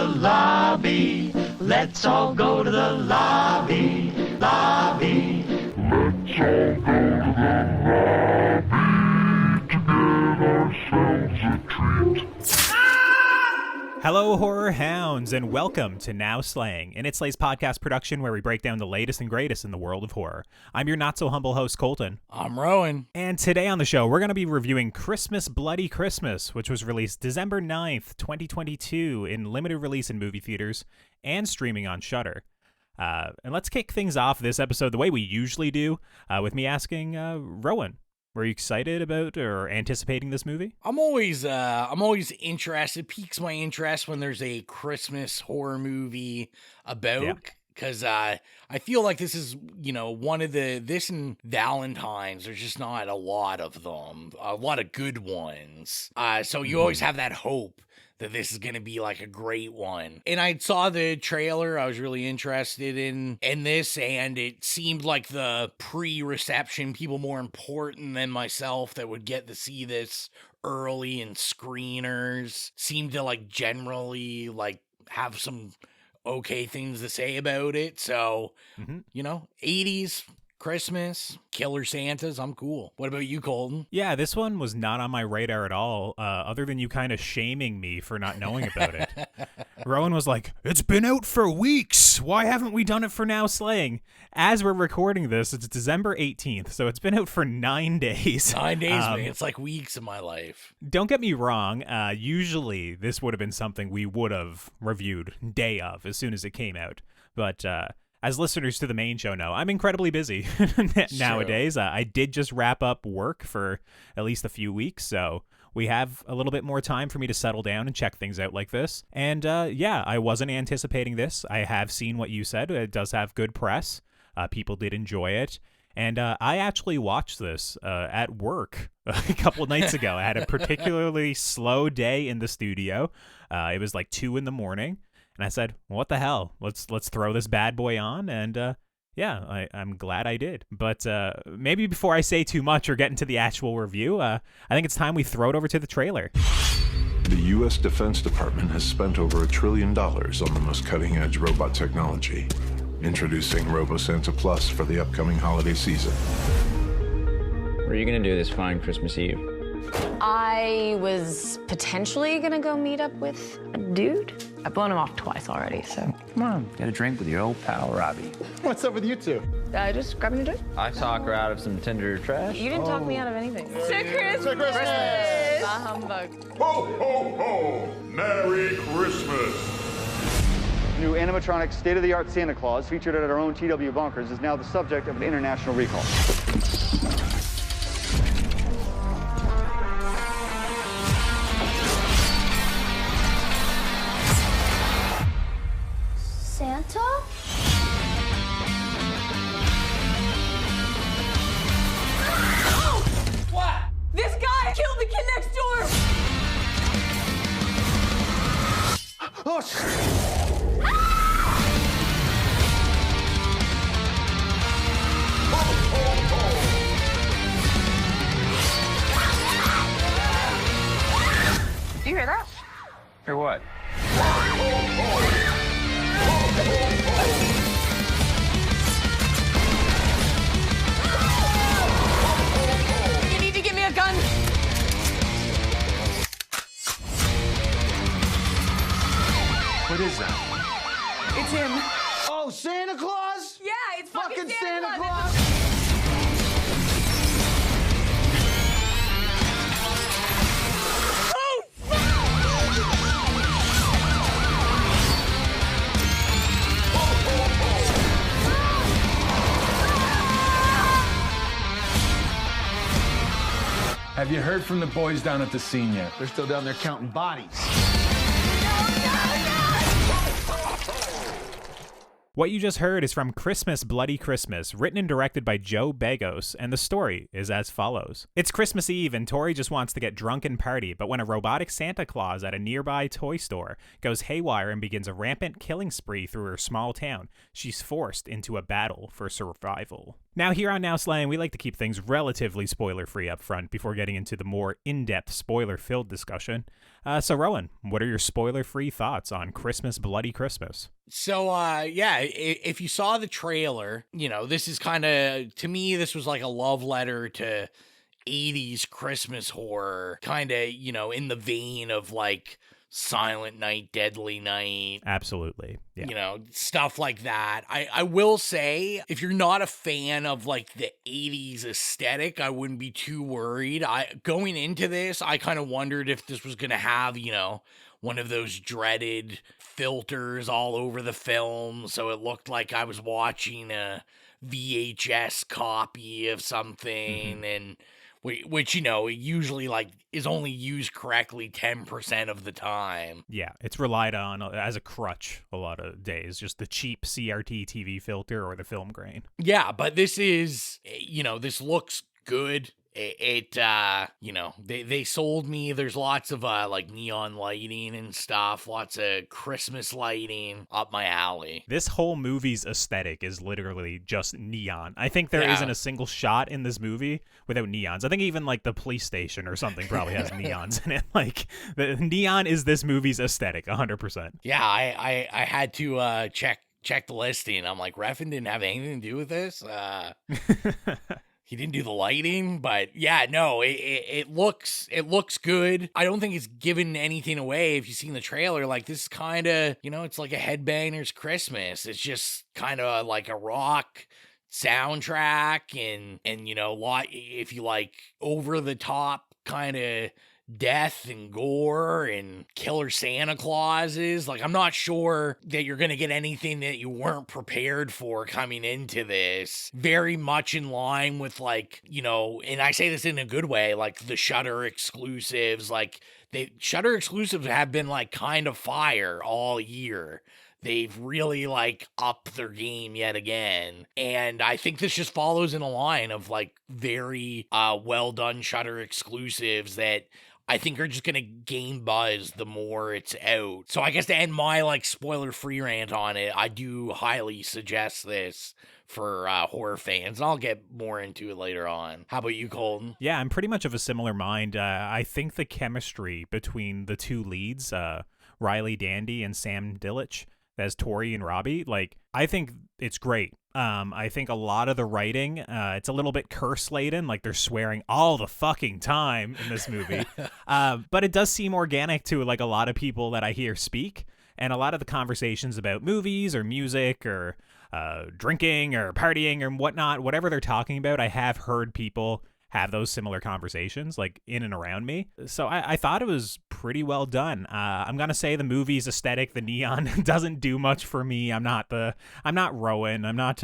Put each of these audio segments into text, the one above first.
lobby. Let's all go to the lobby, lobby. Let's all go to the lobby to get ourselves a treat. Hello, horror hounds, and welcome to Now Slaying, an It's SLEIGH's podcast production where we break down the latest and greatest in the world of horror. I'm your not-so-humble host, Colton. I'm Rowan. And today on the show, we're going to be reviewing Christmas Bloody Christmas, which was released December 9th, 2022, in limited release in movie theaters and streaming on Shudder. And let's kick things off this episode the way we usually do, with me asking Rowan. Were you excited about or anticipating this movie? I'm always interested. Piques my interest when there's a Christmas horror movie about, because I feel like this is, one of this and Valentine's. There's just not a lot of them, a lot of good ones. So you always have that hope that this is going to be like a great one. And I saw the trailer. I was really interested in this, and it seemed like the pre-reception, people more important than myself that would get to see this early in screeners seemed to like generally like have some okay things to say about it. So, 80s Christmas, killer Santas, I'm cool. What about you, Colton? Yeah, this one was not on my radar at all, other than you kind of shaming me for not knowing about it. Rowan was like, it's been out for weeks. Why haven't we done it for Now Slaying? As we're recording this, it's December 18th, so it's been out for 9 days. 9 days, man. It's like weeks of my life. Don't get me wrong. Usually, this would have been something we would have reviewed day of as soon as it came out. But as listeners to the main show know, I'm incredibly busy nowadays. I did just wrap up work for at least a few weeks, so we have a little bit more time for me to settle down and check things out like this. And I wasn't anticipating this. I have seen what you said. It does have good press. People did enjoy it. And I actually watched this at work a couple of nights ago. I had a particularly slow day in the studio. It was like 2 a.m. And I said, what the hell? Let's throw this bad boy on. And I'm glad I did. But maybe before I say too much or get into the actual review, I think it's time we throw it over to the trailer. The U.S. Defense Department has spent over $1 trillion on the most cutting-edge robot technology. Introducing RoboSanta Plus for the upcoming holiday season. What are you going to do this fine Christmas Eve? I was potentially going to go meet up with a dude. I've blown him off twice already, so. Come on, get a drink with your old pal, Robbie. What's up with you two? Just grabbing a drink. I talk her out of some Tinder trash. You didn't talk me out of anything. To Christmas! Bah humbug. Ho, ho, ho! Merry Christmas! New animatronic state-of-the-art Santa Claus, featured at our own TW Bonkers, is now the subject of an international recall. Santa? Oh! What? This guy killed the kid next door! Oh, Do you hear that? Or what? You need to give me a gun. What is that? It's him. oh, Santa Claus? Yeah, it's fucking Santa Claus. Claus! Have you heard from the boys down at the scene yet? They're still down there counting bodies. What you just heard is from Christmas Bloody Christmas, written and directed by Joe Begos, and the story is as follows. It's Christmas Eve and Tori just wants to get drunk and party, but when a robotic Santa Claus at a nearby toy store goes haywire and begins a rampant killing spree through her small town, she's forced into a battle for survival. Now, here on Now Slaying, we like to keep things relatively spoiler-free up front before getting into the more in-depth, spoiler-filled discussion. So, Rowan, what are your spoiler-free thoughts on Christmas Bloody Christmas? So, if you saw the trailer, this is kind of, to me, this was like a love letter to 80s Christmas horror, kind of, in the vein of like Silent Night, Deadly Night. Absolutely. Yeah. Stuff like that. I will say, if you're not a fan of like the 80s aesthetic, I wouldn't be too worried. Going into this, I kind of wondered if this was going to have, one of those dreaded filters all over the film, so it looked like I was watching a VHS copy of something, and which usually like is only used correctly 10% of the time. Yeah, it's relied on as a crutch a lot of days, just the cheap CRT TV filter or the film grain. Yeah, but this is, this looks good. They sold me. There's lots of like neon lighting and stuff, lots of Christmas lighting up my alley. This whole movie's aesthetic is literally just neon. I think there isn't a single shot in this movie without neons. I think even like the police station or something probably has neons in it. Like the neon is this movie's aesthetic, 100%. Yeah, I had to check the listing. I'm like, Refn didn't have anything to do with this. He didn't do the lighting, but yeah, no, it looks good. I don't think it's given anything away. If you've seen the trailer, like this is kind of, it's like a Headbangers Christmas. It's just kind of like a rock soundtrack and if you like over the top kind of death and gore and killer Santa Clauses. Like, I'm not sure that you're going to get anything that you weren't prepared for coming into this. Very much in line with like, and I say this in a good way, like the Shudder exclusives, like Shudder exclusives have been like kind of fire all year. They've really like upped their game yet again. And I think this just follows in a line of like very well done Shudder exclusives that I think are just going to gain buzz the more it's out. So I guess to end my like spoiler free rant on it, I do highly suggest this for horror fans. And I'll get more into it later on. How about you, Colton? Yeah, I'm pretty much of a similar mind. I think the chemistry between the two leads, Riley Dandy and Sam Dillich, as Tori and Robbie, like, I think it's great. I think a lot of the writing, it's a little bit curse-laden, like they're swearing all the fucking time in this movie. But it does seem organic to like a lot of people that I hear speak, and a lot of the conversations about movies or music or drinking or partying or whatnot, whatever they're talking about, I have heard people have those similar conversations like in and around me. So I thought it was pretty well done. I'm gonna say the movie's aesthetic, the neon, doesn't do much for me. I'm not Rowan. I'm not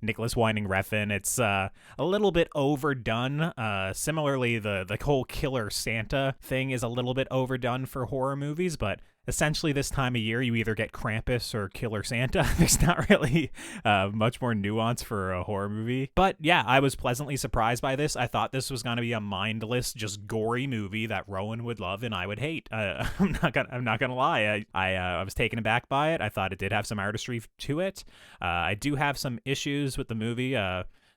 Nicholas Winding Refn. It's a little bit overdone. Similarly, the whole killer Santa thing is a little bit overdone for horror movies, but essentially this time of year you either get Krampus or Killer Santa. There's not really much more nuance for a horror movie. But yeah, I was pleasantly surprised by this. I thought this was going to be a mindless, just gory movie that Rowan would love and I would hate. I'm not gonna lie. I was taken aback by it. I thought it did have some artistry to it. I do have some issues with the movie,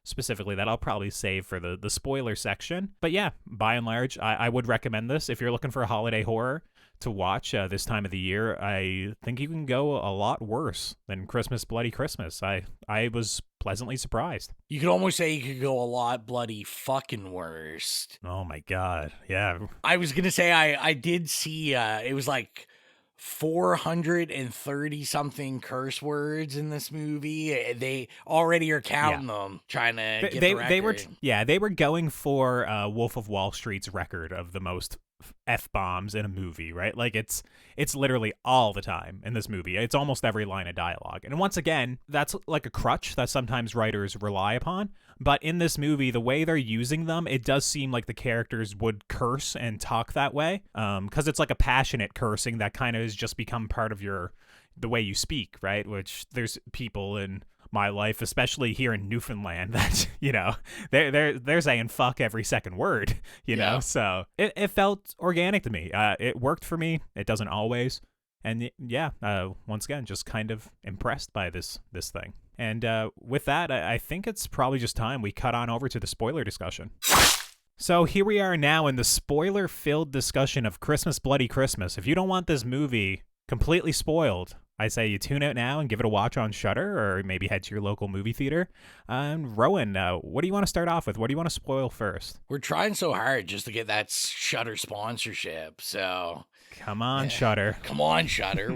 specifically that I'll probably save for the spoiler section. But yeah, by and large, I would recommend this if you're looking for a holiday horror to watch this time of the year. I think you can go a lot worse than Christmas Bloody Christmas. I was pleasantly surprised. You could almost say you could go a lot bloody fucking worse. Oh my god, yeah. I was gonna say I did see it was like 430 something curse words in this movie. They already are counting them, trying to get the record. They were going for Wolf of Wall Street's record of the most F-bombs in a movie, right? Like it's literally all the time in this movie. It's almost every line of dialogue. And once again, that's like a crutch that sometimes writers rely upon. But in this movie, the way they're using them, it does seem like the characters would curse and talk that way. Because it's like a passionate cursing that kind of has just become part of the way you speak, right? Which there's people in my life, especially here in Newfoundland, that they're saying fuck every second word, know. So it felt organic to me. It worked for me. It doesn't always, and once again, just kind of impressed by this thing. And with that, I think it's probably just time we cut on over to the spoiler discussion. So here we are now in the spoiler-filled discussion of Christmas Bloody Christmas. If you don't want this movie completely spoiled, I say you tune out now and give it a watch on Shudder, or maybe head to your local movie theater. Rowan, what do you want to start off with? What do you want to spoil first? We're trying so hard just to get that Shudder sponsorship, so... Come on, Shudder. Come on, Shudder.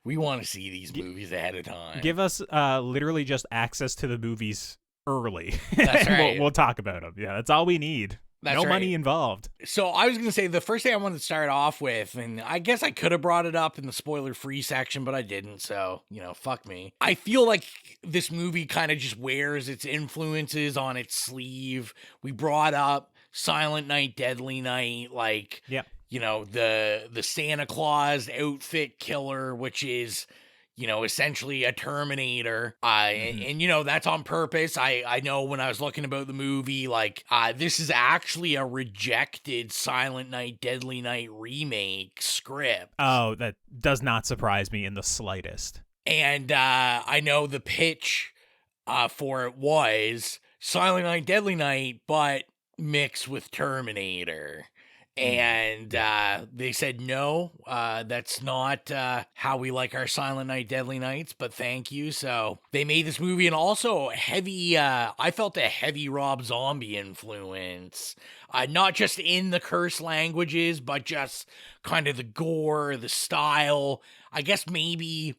We want to see these movies ahead of time. Give us literally just access to the movies early. That's right. We'll talk about them. Yeah, that's all we need. That's no right. money involved. So I was going to say the first thing I wanted to start off with, and I guess I could have brought it up in the spoiler-free section, but I didn't, so, fuck me. I feel like this movie kind of just wears its influences on its sleeve. We brought up Silent Night, Deadly Night, Yep. The Santa Claus outfit killer, which is... essentially a Terminator. And that's on purpose. I know when I was looking about the movie, this is actually a rejected Silent Night, Deadly Night remake script. Oh, that does not surprise me in the slightest. And I know the pitch for it was Silent Night, Deadly Night, but mixed with Terminator. And they said, no, that's not how we like our Silent Night, Deadly Nights, but thank you. So they made this movie, and also heavy, I felt a heavy Rob Zombie influence, not just in the curse languages, but just kind of the gore, the style, I guess maybe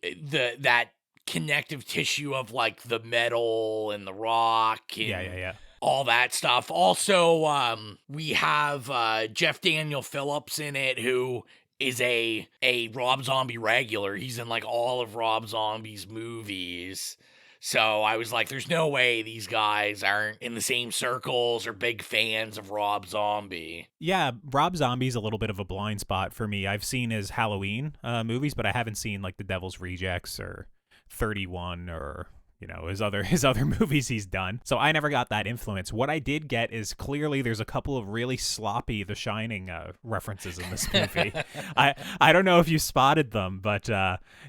that connective tissue of the metal and the rock. And, yeah. All that stuff. Also, we have Jeff Daniel Phillips in it, who is a Rob Zombie regular. He's in all of Rob Zombie's movies. So I was like, there's no way these guys aren't in the same circles or big fans of Rob Zombie. Yeah, Rob Zombie's a little bit of a blind spot for me. I've seen his Halloween movies, but I haven't seen The Devil's Rejects or 31 or... his other movies he's done. So I never got that influence. What I did get is clearly there's a couple of really sloppy The Shining references in this movie. I don't know if you spotted them, but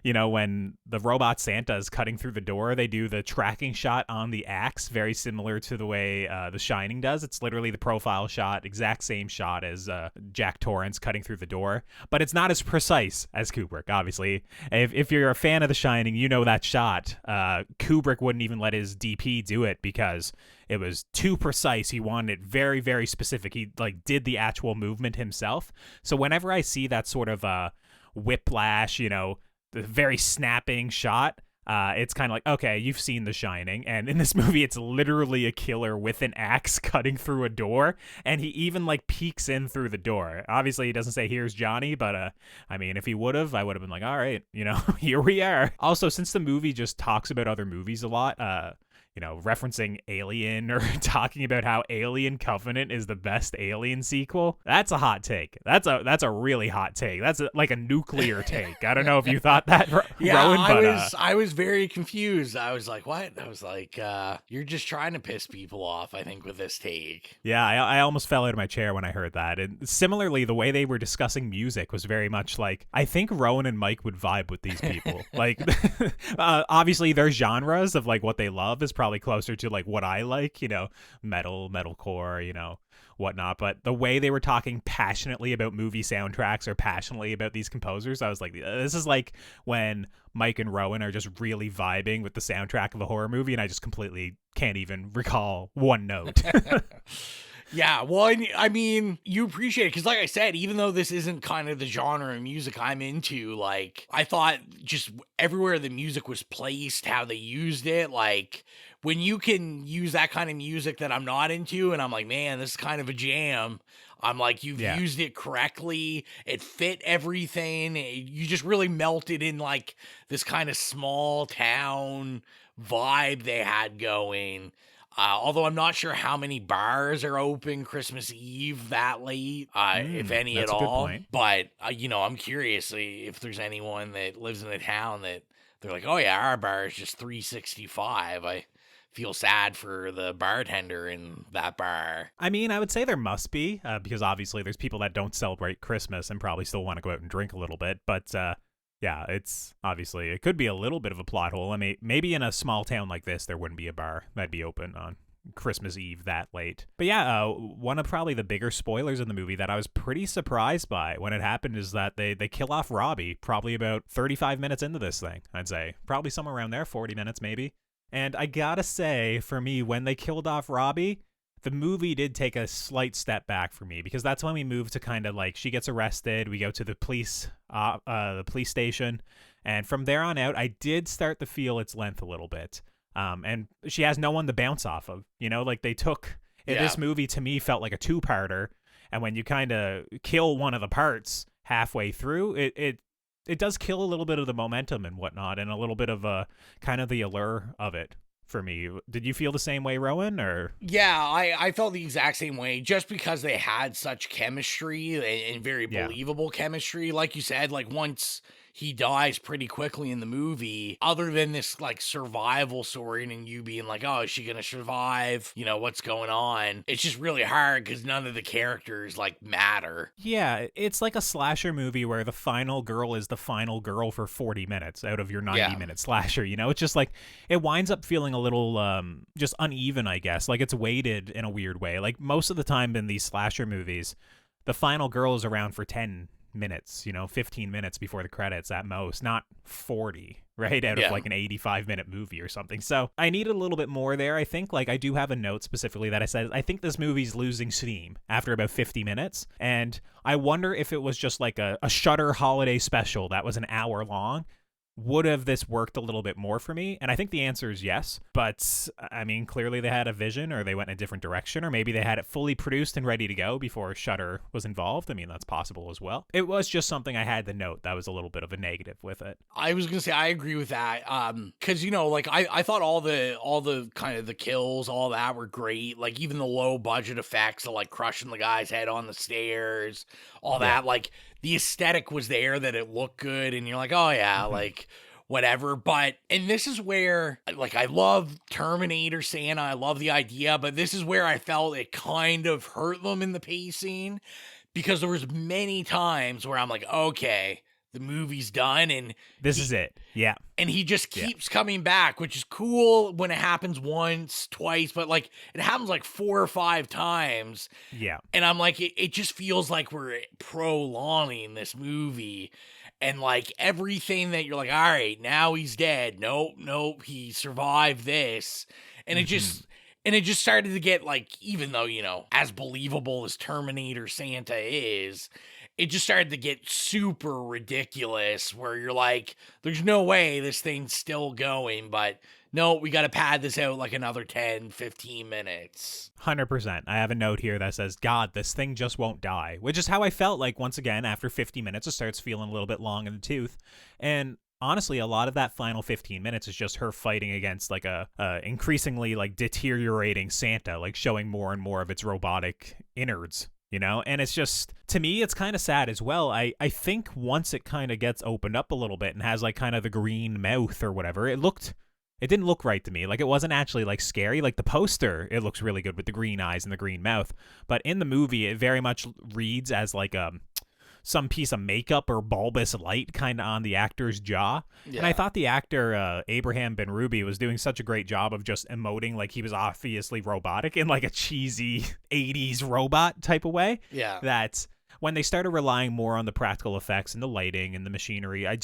when the robot Santa is cutting through the door, they do the tracking shot on the axe, very similar to the way The Shining does. It's literally the profile shot, exact same shot as Jack Torrance cutting through the door, but it's not as precise as Kubrick, obviously. If you're a fan of The Shining, you know that shot. Kubrick wouldn't even let his DP do it because it was too precise. He wanted it very, very specific. He did the actual movement himself. So whenever I see that sort of whiplash, the very snapping shot, it's kind of okay, you've seen The Shining, and in this movie it's literally a killer with an axe cutting through a door, and he even peeks in through the door. Obviously he doesn't say here's Johnny, but if he would have, I would have been all right, here we are. Also, since the movie just talks about other movies a lot, referencing Alien or talking about how Alien Covenant is the best Alien sequel, that's a hot take. That's a really hot take. That's a nuclear take. I don't know if you thought that, yeah, Rowan, but I was very confused. I was like, what? I was like, you're just trying to piss people off, I think, with this take. Yeah, I almost fell out of my chair when I heard that. And similarly, the way they were discussing music was very much I think Rowan and Mike would vibe with these people. Obviously their genres of what they love is probably closer to what I like, metalcore, whatnot. But the way they were talking passionately about movie soundtracks or passionately about these composers, I was like, this is when Mike and Rowan are just really vibing with the soundtrack of a horror movie, and I just completely can't even recall one note. Yeah, well, I mean, you appreciate it, because like I said, even though this isn't kind of the genre of music I'm into, I thought just everywhere the music was placed, how they used it, when you can use that kind of music that I'm not into, and I'm like, man, this is kind of a jam, I'm like, you've used it correctly, it fit everything, you just really melted in, this kind of small town vibe they had going. Although I'm not sure how many bars are open Christmas Eve that late, if any at all. But, I'm curious if there's anyone that lives in the town that they're like, oh yeah, our bar is just $3.65. I feel sad for the bartender in that bar. I mean, I would say there must be, because obviously there's people that don't celebrate Christmas and probably still want to go out and drink a little bit. But Yeah, it's obviously, it could be a little bit of a plot hole. I mean, maybe in a small town like this, there wouldn't be a bar that'd be open on Christmas Eve that late. But yeah, one of probably the bigger spoilers in the movie that I was pretty surprised by when it happened is that they kill off Robbie probably about 35 minutes into this thing, I'd say. Probably somewhere around there, 40 minutes maybe. And I gotta say, for me, when they killed off Robbie, the movie did take a slight step back for me, because that's when we move to kind of like, she gets arrested, we go to the police station, and from there on out, I did start to feel its length a little bit. And she has no one to bounce off of, you know, like they took, this movie to me felt like a two-parter, and when you kind of kill one of the parts halfway through, it does kill a little bit of the momentum and whatnot, and a little bit of kind of the allure of it. For me, did you feel the same way, Rowan? Or yeah, I felt the exact same way, just because they had such chemistry and very believable chemistry. Like you said, like once he dies pretty quickly in the movie, other than this like survival story and you being like, oh, is she gonna survive, you know, what's going on, it's just really hard because none of the characters like matter. Yeah, it's like a slasher movie where the final girl is the final girl for 40 minutes out of your 90-minute slasher, you know? It's just like, it winds up feeling a little just uneven, I guess. Like it's weighted in a weird way. Like most of the time in these slasher movies, the final girl is around for 10 minutes, you know, 15 minutes before the credits at most, not 40, right? Out of like an 85-minute movie or something. So I needed a little bit more there, I think. Like I do have a note specifically that I said, I think this movie's losing steam after about 50 minutes. And I wonder if it was just like a Shudder holiday special that was an hour long. Would have this worked a little bit more for me? And I think the answer is yes. But, I mean, clearly they had a vision, or they went in a different direction, or maybe they had it fully produced and ready to go before Shudder was involved. I mean, that's possible as well. It was just something I had to note that was a little bit of a negative with it. I was going to say, I agree with that. Because, you know, like, I thought all the kind of the kills, all that were great. Like, even the low budget effects of, like, crushing the guy's head on the stairs, all that, like, the aesthetic was there, that it looked good, and you're like, oh yeah, like whatever. But, and this is where, like, I love Terminator Santa, I love the idea, but this is where I felt it kind of hurt them in the pacing, because there was many times where I'm like, okay, the movie's done, and this is it. Yeah. And he just keeps coming back, which is cool when it happens once, twice, but like it happens like 4 or 5 times. Yeah. And I'm like, it just feels like we're prolonging this movie. And like everything that you're like, all right, now he's dead. Nope, he survived this. And it just started to get like, even though, you know, as believable as Terminator Santa is, it just started to get super ridiculous, where you're like, there's no way this thing's still going, but no, we got to pad this out like another 10, 15 minutes. 100%. I have a note here that says, God, this thing just won't die, which is how I felt like, once again, after 50 minutes, it starts feeling a little bit long in the tooth. And honestly, a lot of that final 15 minutes is just her fighting against like a increasingly like deteriorating Santa, like showing more and more of its robotic innards. You know, and it's just, to me, it's kind of sad as well. I think once it kind of gets opened up a little bit and has like kind of the green mouth or whatever, it didn't look right to me. Like it wasn't actually like scary. Like the poster, it looks really good with the green eyes and the green mouth. But in the movie, it very much reads as like some piece of makeup or bulbous light kind of on the actor's jaw. Yeah. And I thought the actor, Abraham Ben-Ruby, was doing such a great job of just emoting like he was obviously robotic in like a cheesy 80s robot type of way. Yeah. That when they started relying more on the practical effects and the lighting and the machinery, I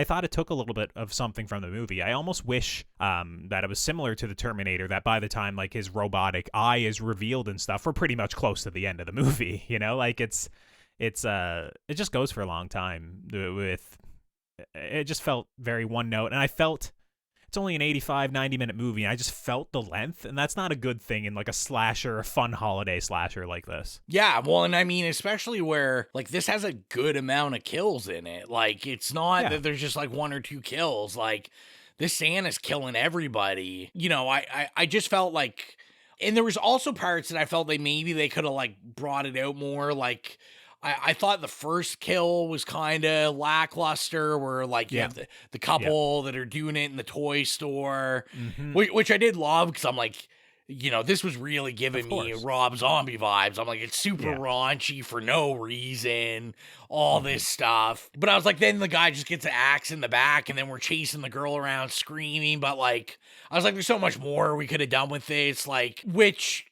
thought it took a little bit of something from the movie. I almost wish that it was similar to the Terminator, that by the time like his robotic eye is revealed and stuff, we're pretty much close to the end of the movie, you know? Like it just goes for a long time. It just felt very one note, and I felt it's only an 90-minute movie, and I just felt the length, and that's not a good thing in like a slasher, a fun holiday slasher like this. Yeah, well, and I mean, especially where like this has a good amount of kills in it. Like it's not that there's just like 1 or 2 kills. Like this Santa's killing everybody. You know, I just felt like, and there was also parts that I felt like maybe they could have like brought it out more. Like I thought the first kill was kind of lackluster, where like you have the couple that are doing it in the toy store, which I did love, because I'm like, this was really giving me Rob Zombie vibes. I'm like, it's super raunchy for no reason, all this stuff. But I was like, then the guy just gets an axe in the back, and then we're chasing the girl around screaming. But like, I was like, there's so much more we could have done with this, like, which,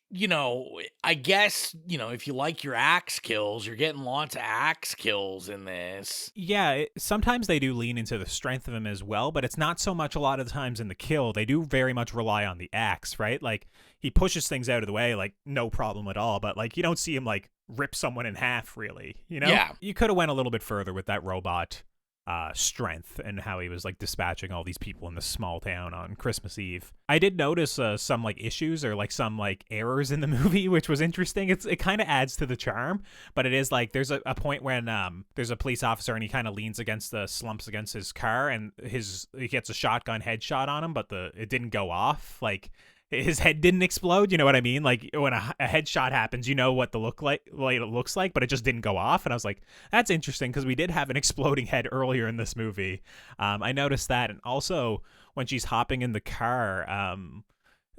I guess, if you like your axe kills, you're getting lots of axe kills in this. Yeah, sometimes they do lean into the strength of him as well, but it's not so much a lot of the times in the kill. They do very much rely on the axe, right? Like, he pushes things out of the way, like, no problem at all, but, like, you don't see him, like, rip someone in half, really, Yeah. You could have went a little bit further with that robot strength and how he was like dispatching all these people in this small town on Christmas Eve. I did notice some like issues or like some like errors in the movie, which was interesting. It kind of adds to the charm, but it is like there's a point when there's a police officer and he kind of leans against the slumps against his car and he gets a shotgun headshot on him, but it didn't go off. Like, his head didn't explode, you know what I mean? Like, when a headshot happens, you know what it looks like, but it just didn't go off. And I was like, that's interesting, because we did have an exploding head earlier in this movie. I noticed that. And also, when she's hopping in the car,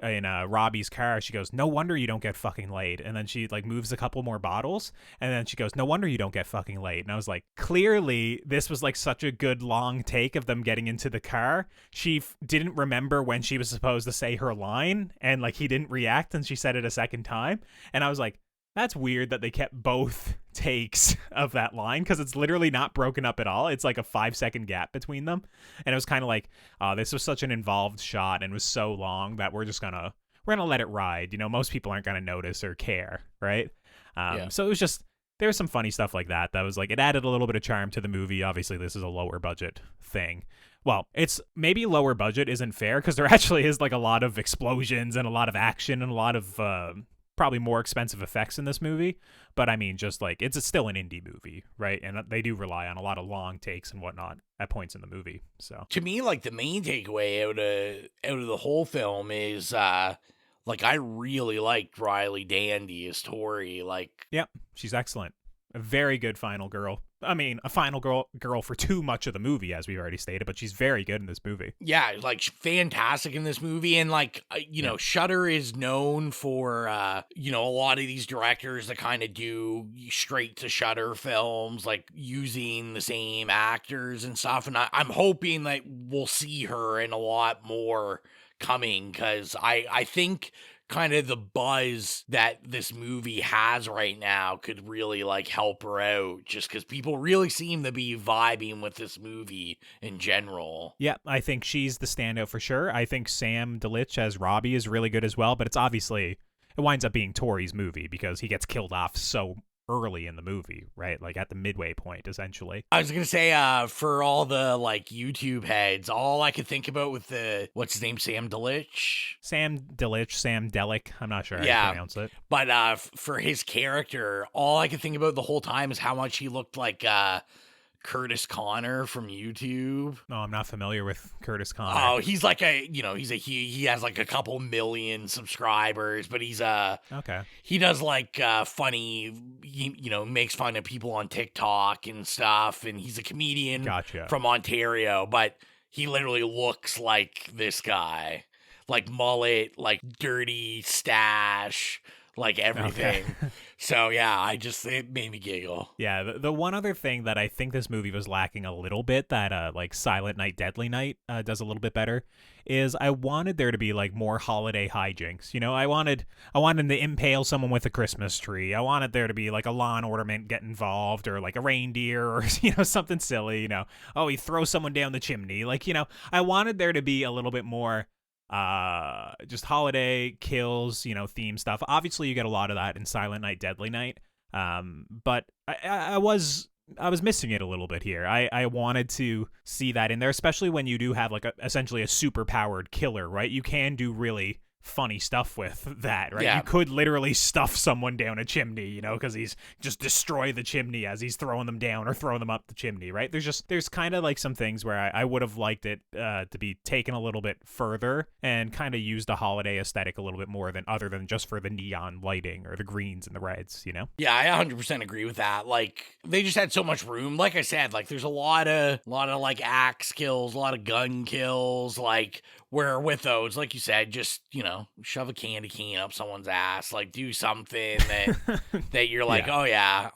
in Robbie's car, she goes, "No wonder you don't get fucking laid." And then she like moves a couple more bottles, and then she goes, "No wonder you don't get fucking laid." And I was like, clearly this was like such a good long take of them getting into the car. She didn't remember when she was supposed to say her line, and like he didn't react, and she said it a second time. And I was like, that's weird that they kept both takes of that line, because it's literally not broken up at all. It's like a 5-second gap between them. And it was kind of like, this was such an involved shot and was so long that we're gonna let it ride. Most people aren't gonna notice or care, right? So it was just, there was some funny stuff like that was like, it added a little bit of charm to the movie. Obviously, this is a lower budget thing. Well, it's maybe lower budget isn't fair, because there actually is like a lot of explosions and a lot of action and a lot of probably more expensive effects in this movie, but I mean, just like, it's still an indie movie, right? And they do rely on a lot of long takes and whatnot at points in the movie. So to me, like, the main takeaway out of the whole film is like, I really liked Riley Dandy as Tori. Like, yep, she's excellent. A very good final girl. I mean, a final girl for too much of the movie, as we've already stated, but she's very good in this movie. Yeah, like, fantastic in this movie. And like, Shudder is known for, a lot of these directors that kind of do straight to Shudder films, like using the same actors and stuff. And I'm hoping that we'll see her in a lot more coming, because I think kind of the buzz that this movie has right now could really like help her out, just because people really seem to be vibing with this movie in general. Yeah, I think she's the standout for sure. I think Sam Dalitch as Robbie is really good as well, but it winds up being Tori's movie because he gets killed off so early in the movie, right? Like at the midway point, essentially. I was gonna say, for all the like YouTube heads, all I could think about with what's his name, Sam Delic, Sam Delic, I'm not sure how to pronounce it. But for his character, all I could think about the whole time is how much he looked like Curtis Connor from YouTube. No, I'm not familiar with Curtis Connor. Oh, he's like he has like a couple million subscribers, but he's okay. He does like funny, makes fun of people on TikTok and stuff, and he's a comedian from Ontario, but he literally looks like this guy. Like mullet, like dirty stash, like everything. Okay. So yeah, it made me giggle. Yeah, the one other thing that I think this movie was lacking a little bit that like Silent Night, Deadly Night does a little bit better is I wanted there to be like more holiday hijinks. I wanted to impale someone with a Christmas tree. I wanted there to be like a lawn ornament get involved, or like a reindeer, or something silly. Oh, he throws someone down the chimney. Like I wanted there to be a little bit more just holiday kills, theme stuff. Obviously you get a lot of that in Silent Night, Deadly Night, but I was missing it a little bit here. I wanted to see that in there, especially when you do have like essentially a super powered killer, right? You can do really funny stuff with that, right? Yeah. You could literally stuff someone down a chimney, because he's just destroy the chimney as he's throwing them down or throwing them up the chimney, right? There's kind of like some things where I would have liked it to be taken a little bit further and kind of use the holiday aesthetic a little bit more other than just for the neon lighting or the greens and the reds, Yeah, I 100% agree with that. Like, they just had so much room. Like I said, like there's a lot of like axe kills, a lot of gun kills, like where with those, like you said, just, shove a candy cane up someone's ass, like do something that you're like, Yeah. oh yeah.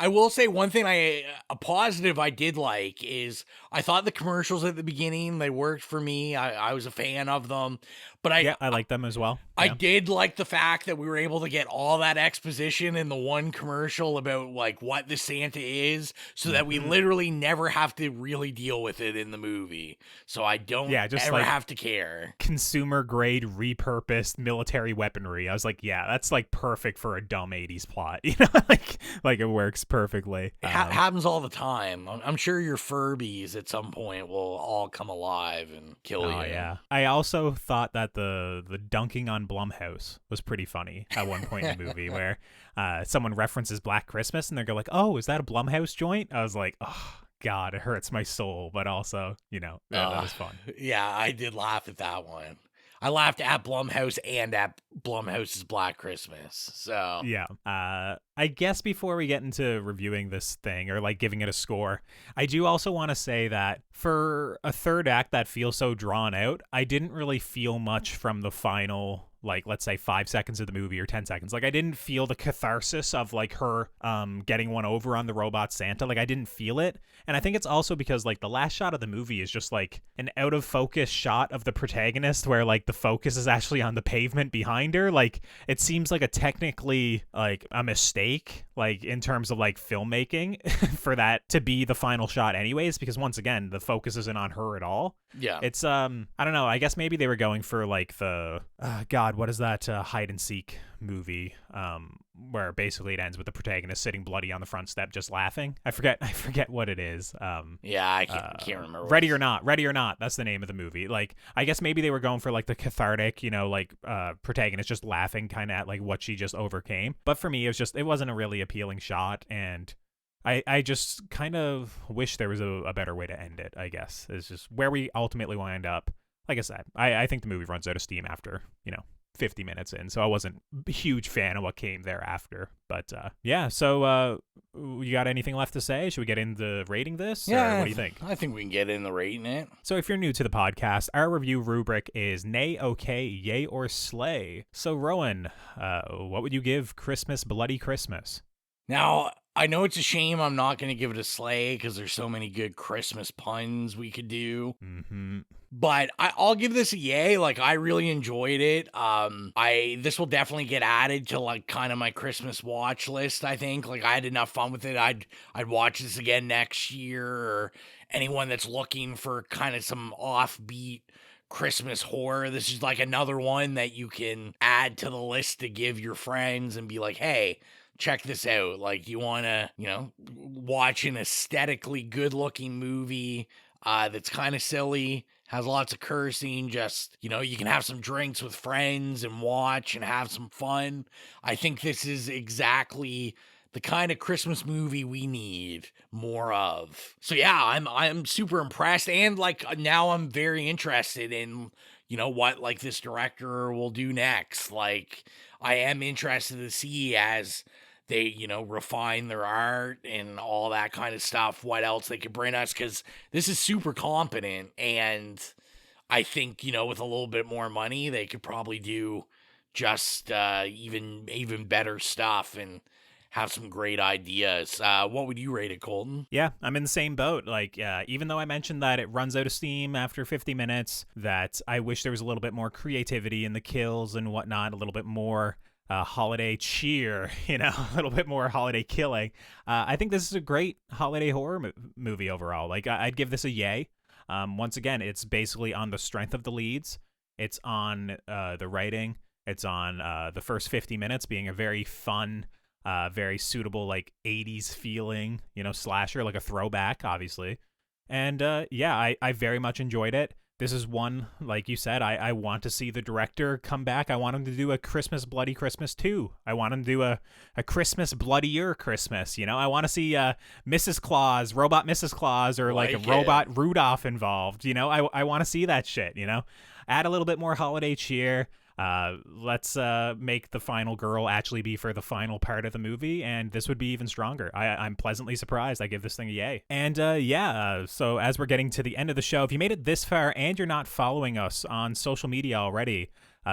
I will say one thing a positive I did like is I thought the commercials at the beginning, they worked for me. I was a fan of them, but I like them as well. I Yeah. did like the fact that we were able to get all that exposition in the one commercial about like what the Santa is, so that we literally never have to really deal with it in the movie. So I don't just ever like have to care. Consumer grade repurposed military weaponry. I was like, yeah, that's like perfect for a dumb 80s plot. Like it works perfectly. It happens all the time. I'm sure your Furbies at some point will all come alive and kill you. Oh yeah. I also thought that the dunking on Blumhouse was pretty funny at one point in the movie where someone references Black Christmas and they go like, "Oh, is that a Blumhouse joint?" I was like, "Oh God, it hurts my soul," but also, that was fun. Yeah, I did laugh at that one. I laughed at Blumhouse and at Blumhouse's Black Christmas. So yeah. I guess before we get into reviewing this thing or like giving it a score, I do also want to say that for a third act that feels so drawn out, I didn't really feel much from the final, like, let's say 5 seconds of the movie or 10 seconds. Like, I didn't feel the catharsis of like her getting one over on the robot Santa. Like, I didn't feel it. And I think it's also because like the last shot of the movie is just like an out of focus shot of the protagonist where like the focus is actually on the pavement behind her. Like, it seems like a technically like a mistake, like in terms of like filmmaking for that to be the final shot anyways, because once again, the focus isn't on her at all. Yeah. It's I don't know, I guess maybe they were going for like the God, what is that hide and seek movie where basically it ends with the protagonist sitting bloody on the front step just laughing. I forget what it is. Yeah, I can't remember. Ready or Not, that's the name of the movie. Like, I guess maybe they were going for like the cathartic, like protagonist just laughing kind of at like what she just overcame. But for me, it wasn't a really appealing shot, and I just kind of wish there was a better way to end it, I guess. It's just where we ultimately wind up. Like I said, I think the movie runs out of steam after, 50 minutes in, so I wasn't a huge fan of what came thereafter. But yeah, so you got anything left to say? Should we get into rating this? Yeah, or what do you think? I think we can get into rating it. So if you're new to the podcast, our review rubric is nay, okay, yay, or slay. So Rowan, what would you give Christmas Bloody Christmas? Now, I know it's a shame I'm not going to give it a slay because there's so many good Christmas puns we could do. Mm-hmm. But I'll give this a yay. Like, I really enjoyed it. This will definitely get added to like kind of my Christmas watch list. I think like I had enough fun with it. I'd watch this again next year. Or anyone that's looking for kind of some offbeat Christmas horror, this is like another one that you can add to the list to give your friends and be like, hey, check this out. Like, you want to, watch an aesthetically good-looking movie that's kind of silly, has lots of cursing, just, you can have some drinks with friends and watch and have some fun. I think this is exactly the kind of Christmas movie we need more of. So yeah, I'm super impressed, and like now I'm very interested in, what like this director will do next. Like, I am interested to see as they, refine their art and all that kind of stuff, what else they could bring us, because this is super competent, and I think, with a little bit more money, they could probably do just even better stuff and have some great ideas. What would you rate it, Colton? Yeah, I'm in the same boat. Like, even though I mentioned that it runs out of steam after 50 minutes, that I wish there was a little bit more creativity in the kills and whatnot, a little bit more holiday cheer, a little bit more holiday killing. I think this is a great holiday horror movie overall. Like, I'd give this a yay. Once again, it's basically on the strength of the leads. It's on the writing. It's on the first 50 minutes being a very fun, very suitable, like 80s feeling, slasher, like a throwback, obviously. And yeah, I very much enjoyed it. This is one, like you said, I want to see the director come back. I want him to do a Christmas Bloody Christmas 2. I want him to do a Christmas Bloodier Christmas, I want to see Mrs. Claus, robot Mrs. Claus, or like a robot Rudolph involved, I want to see that shit, Add a little bit more holiday cheer. Let's make the final girl actually be for the final part of the movie, and this would be even stronger. I'm pleasantly surprised. I give this thing a yay. And so as we're getting to the end of the show, if you made it this far and you're not following us on social media already,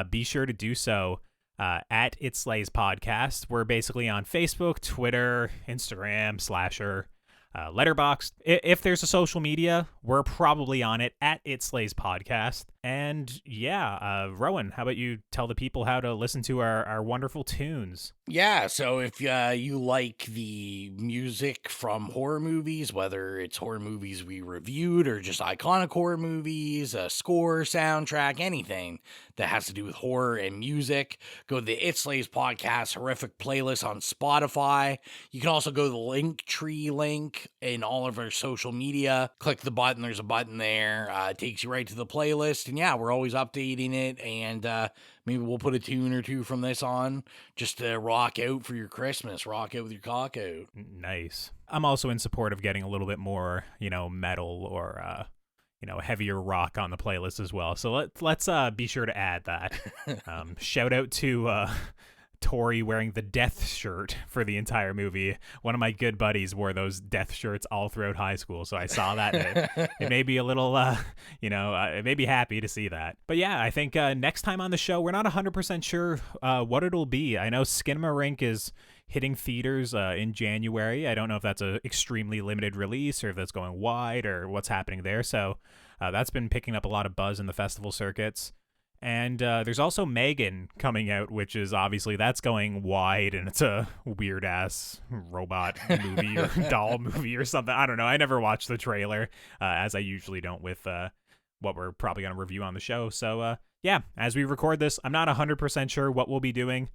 be sure to do so at It Slays Podcast. We're basically on Facebook, Twitter, Instagram, Slasher, Letterboxd. If there's a social media, we're probably on it at It Slays Podcast. And yeah, Rowan, how about you tell the people how to listen to our wonderful tunes? Yeah, so if you like the music from horror movies, whether it's horror movies we reviewed or just iconic horror movies, a score, soundtrack, anything that has to do with horror and music, go to the It Slays Podcast Horrific playlist on Spotify. You can also go to the Linktree link in all of our social media. Click the button. There's a button there. It takes you right to the playlist. And yeah, we're always updating it. And maybe we'll put a tune or two from this on just to rock out for your Christmas. Rock out with your cock out. Nice. I'm also in support of getting a little bit more, metal or, heavier rock on the playlist as well. So let's be sure to add that. Shout out to Tori wearing the death shirt for the entire movie. One of my good buddies wore those death shirts all throughout high school, so I saw that. And it made me a little, it made me happy to see that. But yeah, I think next time on the show, we're not 100% sure what it'll be. I know Skinamarink is hitting theaters in January. I don't know if that's a extremely limited release or if that's going wide or what's happening there. So that's been picking up a lot of buzz in the festival circuits. And there's also Megan coming out, which is obviously that's going wide, and it's a weird ass robot movie or doll movie or something. I don't know. I never watched the trailer, as I usually don't with what we're probably going to review on the show. So yeah, as we record this, I'm not 100% sure what we'll be doing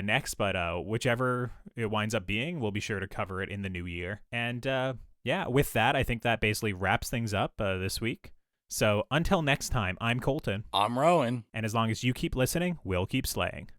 next, but whichever it winds up being, we'll be sure to cover it in the new year. And yeah, with that, I think that basically wraps things up this week. So until next time, I'm Colton. I'm Rowan. And as long as you keep listening, we'll keep slaying.